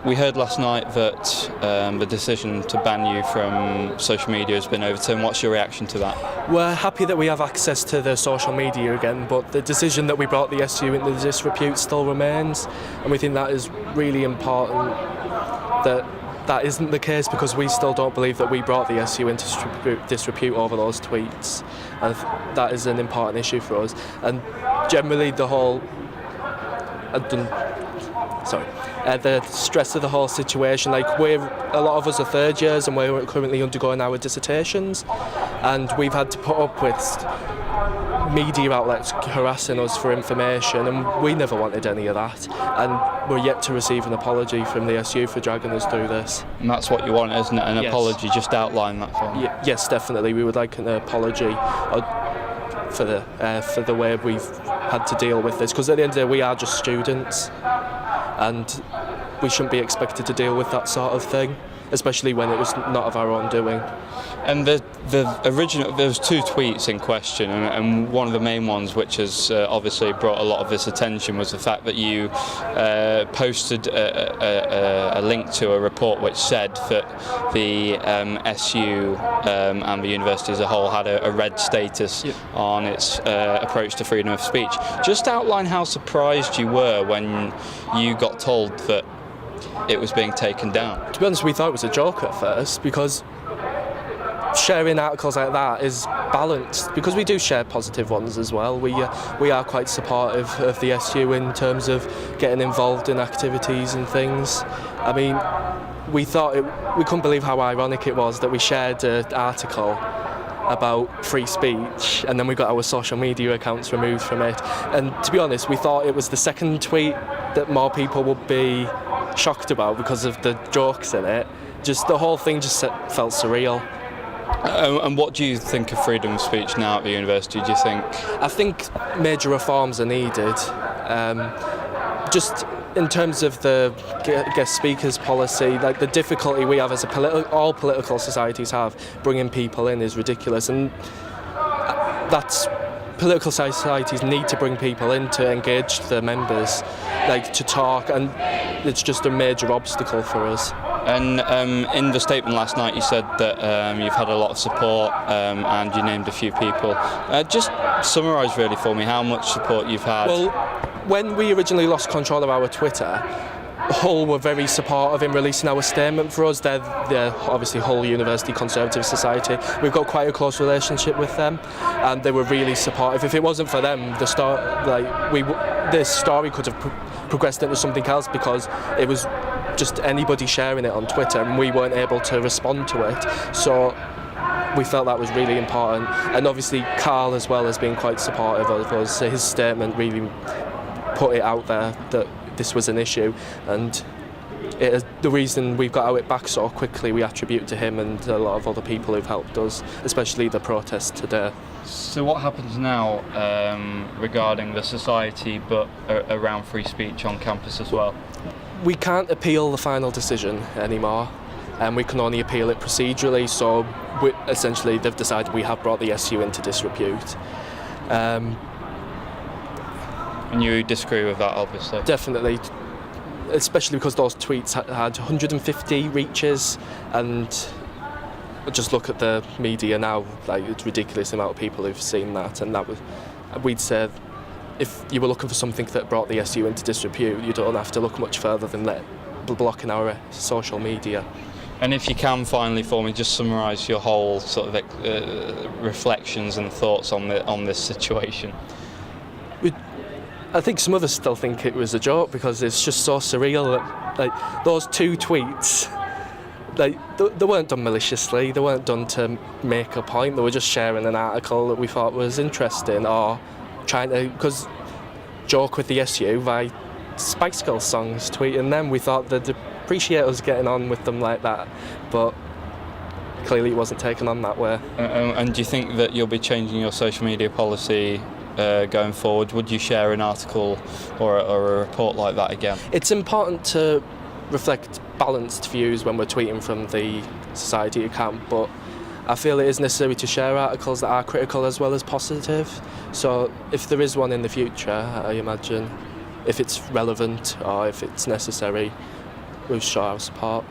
we heard last night that the decision to ban you from social media has been overturned. What's your reaction to that? We're happy that we have access to the social media again, but the decision that we brought the SU into disrepute still remains, and we think that is really important that isn't the case, because we still don't believe that we brought the SU into disrepute over those tweets, and that is an important issue for us. And generally the stress of the whole situation, like a lot of us are third years and we're currently undergoing our dissertations, and we've had to put up with media outlets harassing us for information, and we never wanted any of that, and we're yet to receive an apology from the SU for dragging us through this. And that's what you want, isn't it? An Yes. apology, just outline that for me. Yes, definitely. We would like an apology for the way we've had to deal with this, because at the end of the day we are just students and we shouldn't be expected to deal with that sort of thing, especially when it was not of our own doing. And there was two tweets in question, and one of the main ones, which has obviously brought a lot of this attention, was the fact that you posted a link to a report which said that the SU and the university as a whole had a red status on its approach to freedom of speech. Just outline how surprised you were when you got told that it was being taken down. To be honest, we thought it was a joke at first, because sharing articles like that is balanced, because we do share positive ones as well. We are quite supportive of the SU in terms of getting involved in activities and things. I mean, we couldn't believe how ironic it was that we shared an article about free speech and then we got our social media accounts removed from it. And to be honest, we thought it was the second tweet that more people would be shocked about because of the jokes in it. Just the whole thing just felt surreal. And what do you think of freedom of speech now at the university, do you think? I think major reforms are needed. Just in terms of the guest speakers policy, like the difficulty we have as all political societies have bringing people in is ridiculous, and political societies need to bring people in to engage their members, like to talk, and it's just a major obstacle for us. And in the statement last night you said that you've had a lot of support and you named a few people. Just summarise really for me how much support you've had. Well, when we originally lost control of our Twitter, Hull were very supportive in releasing our statement for us. They're obviously Hull University Conservative Society. We've got quite a close relationship with them, and they were really supportive. If it wasn't for them, this story could have progressed into something else, because it was just anybody sharing it on Twitter and we weren't able to respond to it. So we felt that was really important, and obviously Carl as well has been quite supportive of us. His statement really put it out there that this was an issue, and the reason we've got it back so quickly we attribute to him and a lot of other people who've helped us, especially the protest today. So what happens now regarding the society but around free speech on campus as well? We can't appeal the final decision anymore, and we can only appeal it procedurally, so essentially they've decided we have brought the SU into disrepute. And you disagree with that, obviously? Definitely, especially because those tweets had 150 reaches, and just look at the media now, like it's ridiculous the amount of people who've seen that, and we'd say if you were looking for something that brought the SU into disrepute, you don't have to look much further than blocking our social media. And if you can finally for me just summarise your whole sort of reflections and thoughts on this situation. I think some of us still think it was a joke, because it's just so surreal that like those two tweets, like they weren't done maliciously, they weren't done to make a point, they were just sharing an article that we thought was interesting, or trying to joke with the SU by Spice Girls songs, tweeting them. We thought they'd appreciate us getting on with them like that, but clearly it wasn't taken on that way. And do you think that you'll be changing your social media policy going forward? Would you share an article or a report like that again? It's important to reflect balanced views when we're tweeting from the society account, but I feel it is necessary to share articles that are critical as well as positive. So if there is one in the future, I imagine, if it's relevant or if it's necessary, we'll show our support.